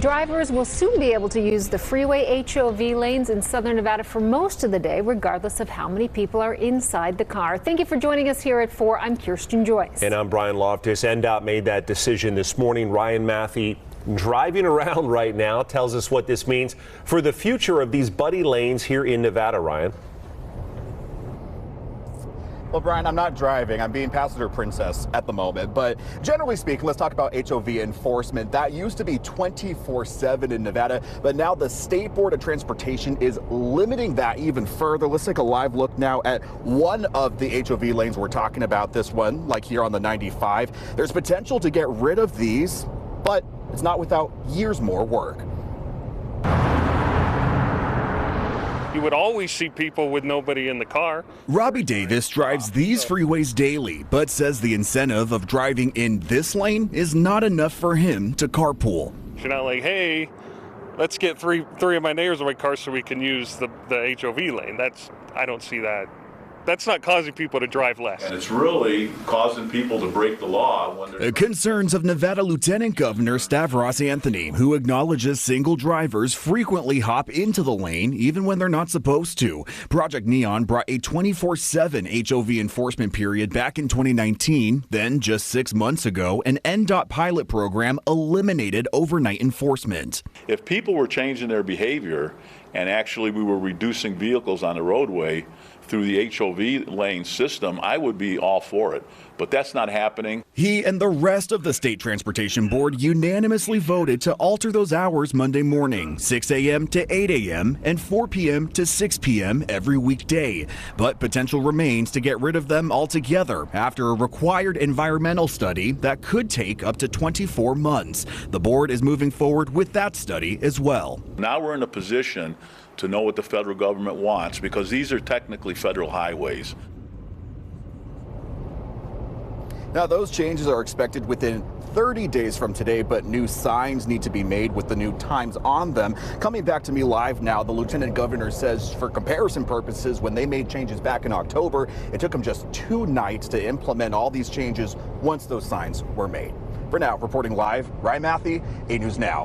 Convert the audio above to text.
Drivers will soon be able to use the freeway HOV lanes in southern Nevada for most of the day, regardless of how many people are inside the car. Thank you for joining us here at 4. I'm Kirsten Joyce. And I'm Brian Loftus. NDOT made that decision this morning. Ryan Matthey, driving around right now, tells us what this means for the future of these buddy lanes here in Nevada. Ryan. Well, Brian, I'm not driving. I'm being passenger princess at the moment. But generally speaking, let's talk about HOV enforcement. That used to be 24/7 in Nevada, but now the State Board of Transportation is limiting that even further. Let's take a live look now at one of the HOV lanes we're talking about, this one, like here on the 95. There's potential to get rid of these, but it's not without years more work. You would always see people with nobody in the car. Robbie Davis drives these freeways daily, but says the incentive of driving in this lane is not enough for him to carpool. You're not like, hey, let's get three of my neighbors in my car so we can use the HOV lane. I don't see that. That's not causing people to drive less. And it's really causing people to break the law. Concerns of Nevada Lieutenant Governor Stavros Anthony, who acknowledges single drivers frequently hop into the lane even when they're not supposed to. Project Neon brought a 24/7 HOV enforcement period back in 2019. Then, just 6 months ago, an NDOT pilot program eliminated overnight enforcement. If people were changing their behavior and actually we were reducing vehicles on the roadway through the HOV lane system, I would be all for it. But that's not happening. He and the rest of the State Transportation Board unanimously voted to alter those hours Monday morning, 6 a.m. to 8 a.m. and 4 p.m. to 6 p.m. every weekday. But potential remains to get rid of them altogether after a required environmental study that could take up to 24 months. The board is moving forward with that study as well. Now we're in a position to know what the federal government wants, because these are technically federal highways. Now, those changes are expected within 30 days from today, but new signs need to be made with the new times on them. Coming back to me live now, the Lieutenant Governor says for comparison purposes, when they made changes back in October, it took them just 2 nights to implement all these changes once those signs were made. For now, reporting live, Ryan Matthey, 8 News Now.